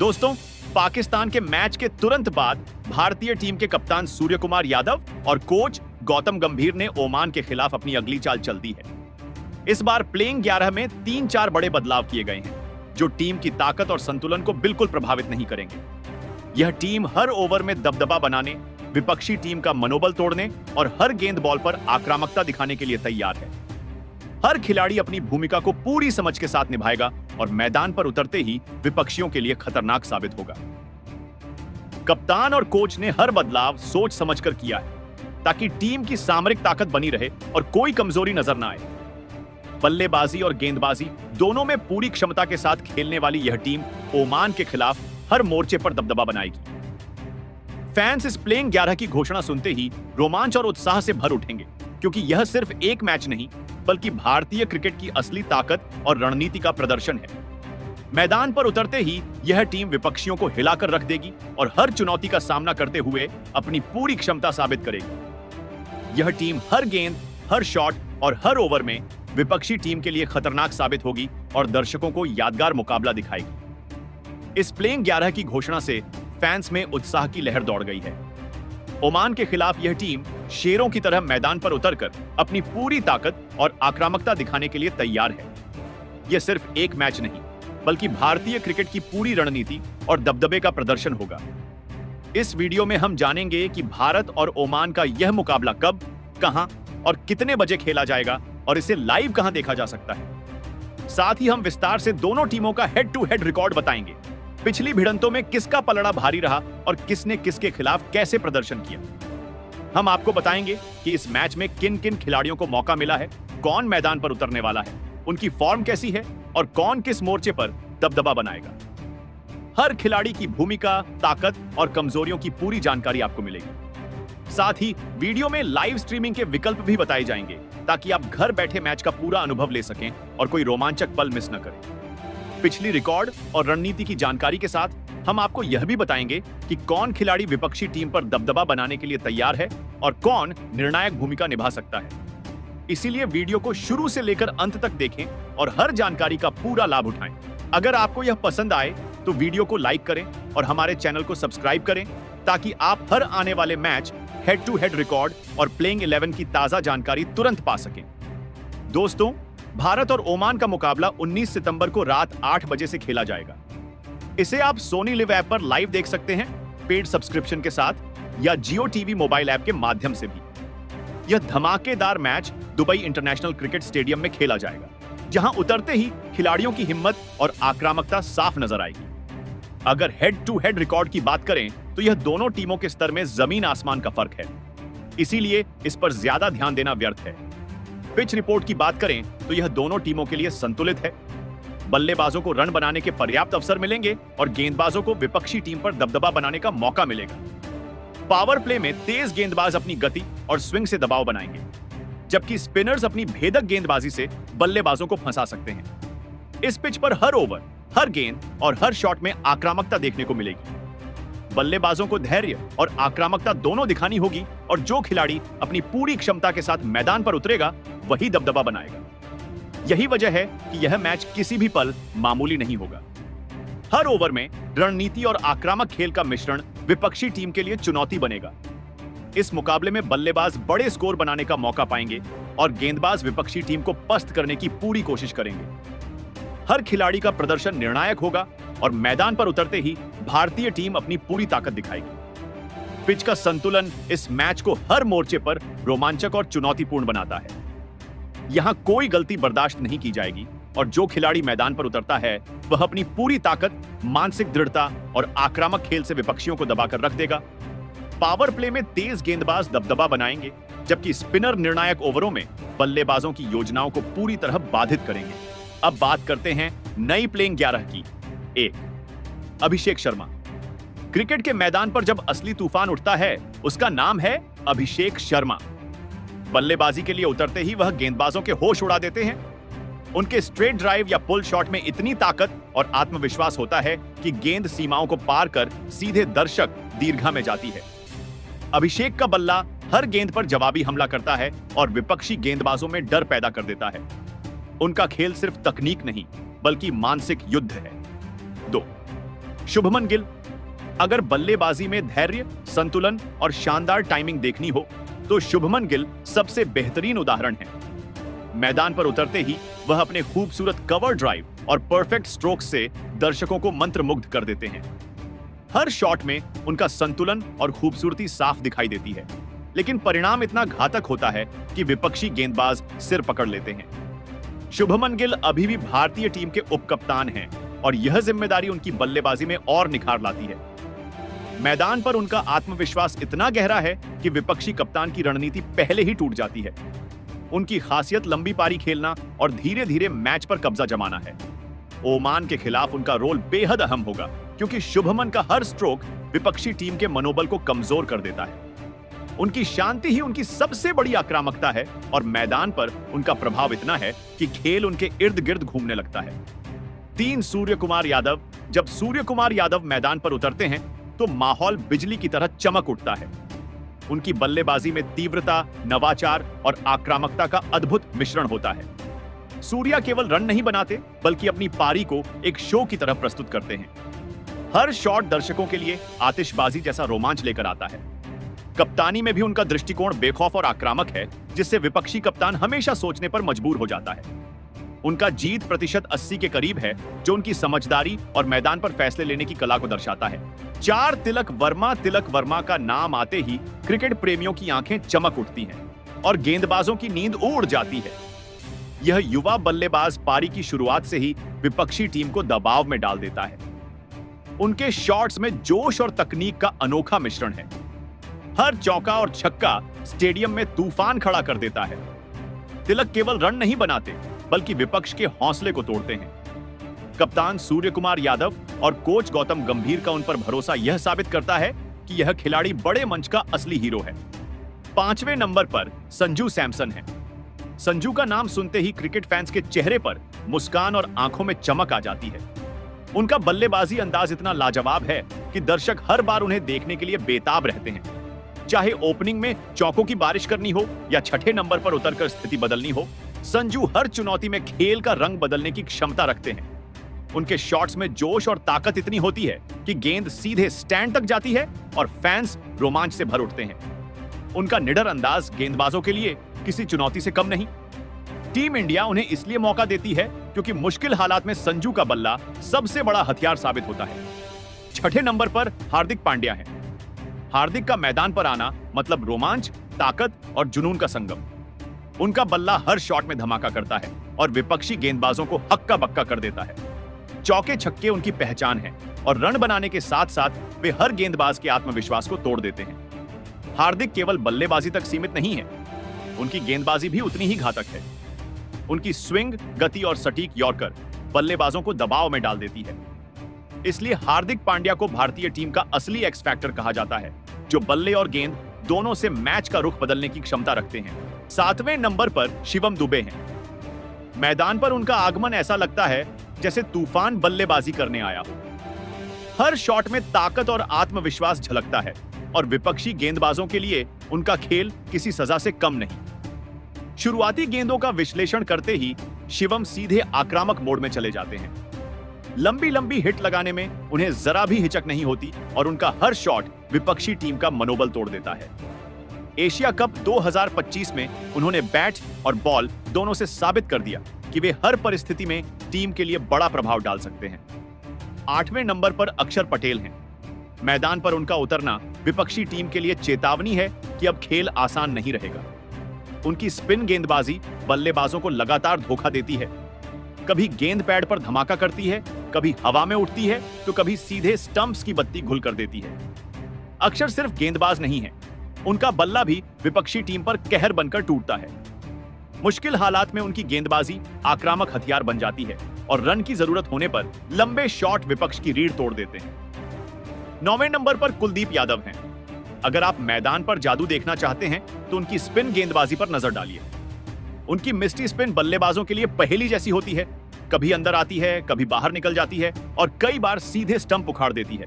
दोस्तों, पाकिस्तान के मैच के तुरंत बाद भारतीय टीम के कप्तान सूर्य कुमार यादव और कोच गौतम गंभीर ने ओमान के खिलाफ अपनी अगली चाल चल दी है। इस बार प्लेइंग 11 में 3-4 बड़े बदलाव किए गए हैं, जो टीम की ताकत और संतुलन को बिल्कुल प्रभावित नहीं करेंगे। यह टीम हर ओवर में दबदबा बनाने, विपक्षी टीम का मनोबल तोड़ने और हर गेंद बॉल पर आक्रामकता दिखाने के लिए तैयार है। हर खिलाड़ी अपनी भूमिका को पूरी समझ के साथ निभाएगा और मैदान पर उतरते ही विपक्षियों के लिए खतरनाक साबित होगा। कप्तान और कोच ने हर बदलाव सोच समझकर किया है, ताकि टीम की सामरिक ताकत बनी रहे और कोई कमजोरी नजर न आए। बल्लेबाजी और गेंदबाजी दोनों में पूरी क्षमता के साथ खेलने वाली यह टीम ओमान के खिलाफ हर मोर्चे पर दबदबा बनाएगी। फैंस इस प्लेइंग 11 की घोषणा सुनते ही रोमांच और उत्साह से भर उठेंगे, क्योंकि यह सिर्फ एक मैच नहीं, बल्कि भारतीय क्रिकेट की असली ताकत और रणनीति का प्रदर्शन है। मैदान पर उतरते ही यह टीम विपक्षियों को हिलाकर रख देगी और हर चुनौती का सामना करते हुए अपनी पूरी क्षमता साबित करेगी। यह टीम हर गेंद, हर शॉट और हर ओवर में विपक्षी टीम के लिए खतरनाक साबित होगी और दर्शकों को यादगार मुकाबला दिखाएगी। इस प्लेइंग 11 की घोषणा से फैंस में उत्साह की लहर दौड़ गई है। ओमान के खिलाफ यह टीम शेरों की तरह मैदान पर उतरकर अपनी पूरी ताकत और आक्रामकता दिखाने के लिए तैयार है। यह सिर्फ एक मैच नहीं, बल्कि भारतीय क्रिकेट की पूरी रणनीति और दबदबे का प्रदर्शन होगा। इस वीडियो में हम जानेंगे कि भारत और ओमान का यह मुकाबला कब, कहां और कितने बजे खेला जाएगा और इसे लाइव कहां देखा जा सकता है। साथ ही हम विस्तार से दोनों टीमों का हेड टू हेड रिकॉर्ड बताएंगे। पिछली भिड़ंतों में किसका पलड़ा भारी रहा और किसने किसके खिलाफ कैसे प्रदर्शन किया। हम आपको बताएंगे कि इस मैच में किन किन खिलाड़ियों को मौका मिला है, कौन मैदान पर उतरने वाला है, उनकी फॉर्म कैसी है और कौन किस मोर्चे पर दबदबा बनाएगा। हर खिलाड़ी की भूमिका, ताकत और कमजोरियों की पूरी जानकारी आपको मिलेगी। साथ ही वीडियो में लाइव स्ट्रीमिंग के विकल्प भी बताए जाएंगे, ताकि आप घर बैठे मैच का पूरा अनुभव ले सकें और कोई रोमांचक पल मिस न करें। पिछली रिकॉर्ड और रणनीति की जानकारी के साथ हम आपको यह भी बताएंगे कि कौन खिलाड़ी विपक्षी टीम पर दबदबा बनाने के लिए तैयार है और कौन निर्णायक भूमिका निभा सकता है। इसीलिए वीडियो को शुरू से लेकर अंत तक देखें और हर जानकारी का पूरा लाभ उठाएं। अगर आपको यह पसंद आए तो वीडियो को लाइक करें और हमारे चैनल को सब्सक्राइब करें, ताकि आप हर आने वाले match, head to head record और प्लेइंग 11 की ताजा जानकारी तुरंत पा सकें। दोस्तों, भारत और ओमान का मुकाबला 19 सितंबर को रात 8 बजे से खेला जाएगा। इसे आप सोनी लिव ऐप पर लाइव देख सकते हैं, पेड सब्सक्रिप्शन के साथ, या जियो टीवी मोबाइल ऐप के माध्यम से भी। यह धमाकेदार match Dubai international cricket stadium में खेला जाएगा, जहां उतरते ही खिलाड़ियों की हिम्मत और आक्रामकता साफ नजर आएगी। अगर हेड टू हेड रिकॉर्ड की बात करें तो यह दोनों टीमों के स्तर में जमीन आसमान का फर्क है, इसीलिए इस पर ज्यादा ध्यान देना व्यर्थ है। पिच रिपोर्ट की बात करें तो यह दोनों टीमों के लिए संतुलित है। बल्लेबाजों को रन बनाने के पर्याप्त अवसर मिलेंगे और गेंदबाजों को विपक्षी टीम पर दबदबा बनाने का मौका मिलेगा। पावर प्ले में तेज गेंदबाज अपनी गति और स्विंग से दबाव बनाएंगे, जबकि स्पिनर्स अपनी भेदक गेंदबाजी से बल्लेबाजों को फंसा सकते हैं। इस पिच पर हर ओवर, हर गेंद और हर शॉट में आक्रामकता देखने को मिलेगी। बल्लेबाजों को धैर्य और आक्रामकता दोनों दिखानी होगी और जो खिलाड़ी अपनी पूरी क्षमता के साथ मैदान पर उतरेगा वही दबदबा बनाएगा। यही वजह है कि यह मैच किसी भी पल मामूली नहीं होगा। हर ओवर में रणनीति और आक्रामक खेल का मिश्रण विपक्षी टीम के लिए चुनौती बनेगा। इस मुकाबले में बल्लेबाज बड़े स्कोर बनाने का मौका पाएंगे और गेंदबाज विपक्षी टीम को पस्त करने की पूरी कोशिश करेंगे। हर खिलाड़ी का प्रदर्शन निर्णायक होगा और मैदान पर उतरते ही भारतीय टीम अपनी पूरी ताकत दिखाएगी। पिच का संतुलन इस मैच को हर मोर्चे पर रोमांचक और चुनौतीपूर्ण बनाता है। यहां कोई गलती बर्दाश्त नहीं की जाएगी और जो खिलाड़ी मैदान पर उतरता है वह अपनी पूरी ताकत, मानसिक दृढ़ता और आक्रामक खेल से विपक्षियों को दबाकर रख देगा। पावर प्ले में तेज गेंदबाज दबदबा बनाएंगे, जबकि स्पिनर निर्णायक ओवरों में बल्लेबाजों की योजनाओं को पूरी तरह बाधित करेंगे। अब बात करते हैं नई प्लेइंग 11 की। 1. अभिषेक शर्मा। क्रिकेट के मैदान पर जब असली तूफान उठता है, उसका नाम है अभिषेक शर्मा। बल्लेबाजी के लिए उतरते ही वह गेंदबाजों के होश उड़ा देते हैं। उनके स्ट्रेट ड्राइव या पुल शॉट में इतनी ताकत और आत्मविश्वास होता है कि गेंद सीमाओं को पार कर सीधे दर्शक दीर्घा में जाती है। अभिषेक का बल्ला हर गेंद पर जवाबी हमला करता है और विपक्षी गेंदबाजों में डर पैदा कर देता है। उनका खेल सिर्फ तकनीक नहीं, बल्कि मानसिक युद्ध है। 2. शुभमन गिल। अगर बल्लेबाजी में धैर्य, संतुलन और शानदार टाइमिंग देखनी हो तो शुभमन गिल सबसे बेहतरीन उदाहरण है। मैदान पर उतरते ही वह अपने खूबसूरत कवर ड्राइव और परफेक्ट स्ट्रोक से दर्शकों को मंत्रमुग्ध कर देते हैं। हर शॉट में उनका संतुलन और खूबसूरती साफ दिखाई देती है, लेकिन परिणाम इतना घातक होता है कि विपक्षी गेंदबाज सिर पकड़ लेते हैं। शुभमन गिल अभी भी भारतीय टीम के उपकप्तान हैं और यह जिम्मेदारी उनकी बल्लेबाजी में और निखार लाती है। मैदान पर उनका आत्मविश्वास इतना गहरा है कि विपक्षी कप्तान की रणनीति पहले ही टूट जाती है। उनकी खासियत लंबी पारी खेलना और धीरे धीरे मैच पर कब्जा जमाना है। ओमान के खिलाफ उनका रोल बेहद अहम होगा, क्योंकि शुभमन का हर स्ट्रोक विपक्षी टीम के मनोबल को कमजोर कर देता है। उनकी शांति ही उनकी सबसे बड़ी आक्रामकता है और मैदान पर उनका प्रभाव इतना है कि खेल उनके इर्द गिर्द घूमने लगता है। 3 सूर्य कुमार यादव। जब सूर्य कुमार यादव मैदान पर उतरते हैं तो माहौल बिजली की तरह चमक उठता है। उनकी बल्लेबाजी में तीव्रता, नवाचार और आक्रामकता का अद्भुत मिश्रण होता है। सूर्या केवल रन नहीं बनाते, बल्कि अपनी पारी को एक शो की तरह प्रस्तुत करते हैं। हर शॉट दर्शकों के लिए आतिशबाजी जैसा रोमांच लेकर आता है। कप्तानी में भी उनका दृष्टिकोण बेखौफ और आक्रामक है, जिससे विपक्षी कप्तान हमेशा सोचने पर मजबूर हो जाता है। उनका जीत प्रतिशत 80 के करीब है, जो उनकी समझदारी और मैदान पर फैसले लेने की कला को दर्शाता है। 4 तिलक वर्मा का नाम आते ही क्रिकेट प्रेमियों की आंखें चमक उठती हैं और गेंदबाजों की नींद उड़ जाती है। यह युवा बल्लेबाज पारी की शुरुआत से ही विपक्षी टीम को दबाव में डाल देता है। उनके शॉट्स में जोश और तकनीक का अनोखा मिश्रण है। हर चौका और छक्का स्टेडियम में तूफान खड़ा कर देता है। तिलक केवल रन नहीं बनाते, बल्कि विपक्ष के हौसले को तोड़ते हैं। कप्तान सूर्य कुमार यादव और कोच गौतम गंभीर का उन पर भरोसा यह साबित करता है कि यह खिलाड़ी बड़े मंच का असली हीरो है। 5वें नंबर पर संजू सैमसन है। संजू का नाम सुनते ही क्रिकेट फैंस के चेहरे पर मुस्कान और आंखों में चमक आ जाती है। उनका बल्लेबाजी अंदाज इतना लाजवाब है कि दर्शक हर बार उन्हें देखने के लिए बेताब रहते हैं। चाहे ओपनिंग में चौकों की बारिश करनी हो या छठे नंबर पर उतरकर स्थिति बदलनी हो, संजू हर चुनौती में खेल का रंग बदलने की क्षमता रखते हैं। उनके शॉट्स में जोश और ताकत इतनी होती है कि गेंद सीधे स्टैंड तक जाती है और फैंस रोमांच से भर उठते हैं। उनका निडर अंदाज गेंदबाजों के लिए किसी चुनौती से कम नहीं। टीम इंडिया उन्हें इसलिए मौका देती है क्योंकि मुश्किल हालात में संजू का बल्ला सबसे बड़ा हथियार साबित होता है। छठे नंबर पर हार्दिक पांड्या है। हार्दिक का मैदान पर आना मतलब रोमांच, ताकत और जुनून का संगम। उनका बल्ला हर शॉट में धमाका करता है और विपक्षी गेंदबाजों को हक्का बक्का कर देता है। चौके छक्के उनकी पहचान है और रन बनाने के साथ साथ वे हर गेंदबाज के आत्मविश्वास को तोड़ देते हैं। हार्दिक केवल बल्लेबाजी तक सीमित नहीं है, उनकी गेंदबाजी भी उतनी ही घातक है। उनकी स्विंग, गति और सटीक यॉर्कर बल्लेबाजों को दबाव में डाल देती है। इसलिए हार्दिक पांड्या को भारतीय टीम का असली एक्स फैक्टर कहा जाता है, जो बल्ले और गेंद दोनों से मैच का रुख बदलने की क्षमता रखते हैं। 7वें नंबर पर शिवम दुबे हैं। मैदान पर उनका आगमन ऐसा लगता है जैसे तूफान बल्लेबाजी करने आया हो। हर शॉट में ताकत और आत्मविश्वास झलकता है और विपक्षी गेंदबाजों के लिए उनका खेल किसी सजा से कम नहीं। शुरुआती गेंदों का विश्लेषण करते ही शिवम सीधे आक्रामक मोड में चले जाते हैं। लंबी लंबी हिट लगाने में उन्हें जरा भी हिचक नहीं होती और उनका हर शॉट विपक्षी टीम का मनोबल तोड़ देता है। एशिया कप 2025 में उन्होंने बैट और बॉल दोनों से साबित कर दिया कि वे हर परिस्थिति में टीम के लिए बड़ा प्रभाव डाल सकते हैं। 8वें नंबर पर अक्षर पटेल हैं। मैदान पर उनका उतरना विपक्षी टीम के लिए चेतावनी है कि अब खेल आसान नहीं रहेगा। उनकी स्पिन गेंदबाजी बल्लेबाजों को लगातार धोखा देती है। कभी गेंद पैड पर धमाका करती है, कभी हवा में उठती है, तो कभी सीधे स्टंप्स की बत्ती घुल कर देती है। अक्षर सिर्फ गेंदबाज नहीं है, उनका बल्ला भी विपक्षी टीम पर कहर बनकर टूटता है। मुश्किल हालात में उनकी गेंदबाजी आक्रामक हथियार बन जाती है और रन की जरूरत होने पर लंबे शॉट विपक्ष की रीढ़ तोड़ देते हैं। 9वें नंबर पर कुलदीप यादव हैं। अगर आप मैदान पर जादू देखना चाहते हैं तो उनकी स्पिन गेंदबाजी पर नजर डालिए। उनकी मिस्टी स्पिन बल्लेबाजों के लिए पहेली जैसी होती है। कभी अंदर आती है, कभी बाहर निकल जाती है और कई बार सीधे स्टंप उखाड़ देती है।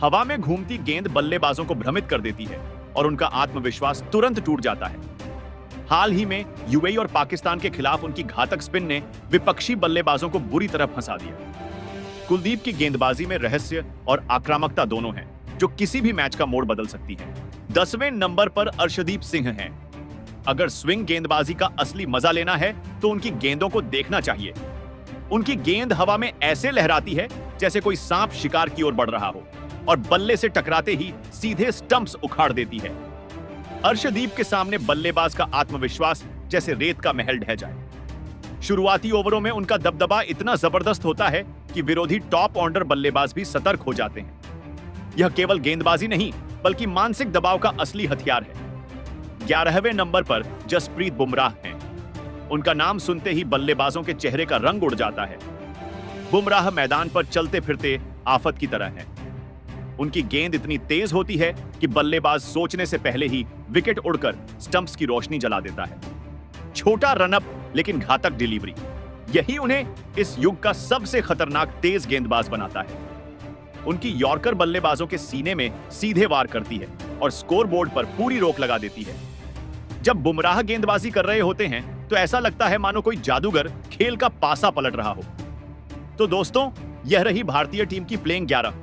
हवा में घूमती गेंद बल्लेबाजों को भ्रमित कर देती है और उनका आत्मविश्वास तुरंत टूट जाता है। हाल ही में यूएई और पाकिस्तान के खिलाफ उनकी घातक स्पिन ने विपक्षी बल्लेबाजों को बुरी तरह फंसा दिया। कुलदीप की गेंदबाजी में रहस्य और आक्रामकता दोनों हैं, जो किसी भी मैच का मोड़ बदल सकती है। 10वें नंबर पर अर्शदीप सिंह हैं। अगर स्विंग गेंदबाजी का असली मजा लेना है तो उनकी गेंदों को देखना चाहिए। उनकी गेंद हवा में ऐसे लहराती है जैसे कोई सांप शिकार की ओर बढ़ रहा हो और बल्ले से टकराते ही सीधे स्टंप्स उखाड़ देती है। अर्शदीप के सामने बल्लेबाज का आत्मविश्वास जैसे रेत का महल ढह जाए। शुरुआती ओवरों में उनका दबदबा इतना जबरदस्त होता है कि विरोधी टॉप ऑर्डर बल्लेबाज भी सतर्क हो जाते हैं। यह केवल गेंदबाजी नहीं बल्कि मानसिक दबाव का असली हथियार है। 11वें नंबर पर जसप्रीत बुमराह हैं। उनका नाम सुनते ही बल्लेबाजों के चेहरे का रंग उड़ जाता है। बुमराह मैदान पर चलते फिरते आफत की तरह हैं। उनकी गेंद इतनी तेज होती है कि बल्लेबाज सोचने से पहले ही विकेट उड़कर स्टंप्स की रोशनी जला देता है। छोटा रनअप लेकिन घातक डिलीवरी, यही उन्हें इस युग का सबसे खतरनाक तेज गेंदबाज बनाता है। उनकी यॉर्कर बल्लेबाजों के सीने में सीधे वार करती है और स्कोरबोर्ड पर पूरी रोक लगा देती है। जब बुमराह गेंदबाजी कर रहे होते हैं तो ऐसा लगता है मानो कोई जादूगर खेल का पासा पलट रहा हो। तो दोस्तों, यह रही भारतीय टीम की प्लेइंग 11,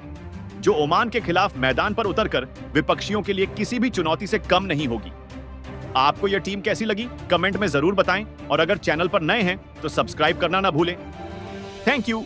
जो ओमान के खिलाफ मैदान पर उतरकर विपक्षियों के लिए किसी भी चुनौती से कम नहीं होगी। आपको यह टीम कैसी लगी कमेंट में जरूर बताएं और अगर चैनल पर नए हैं तो सब्सक्राइब करना ना भूलें। Thank you.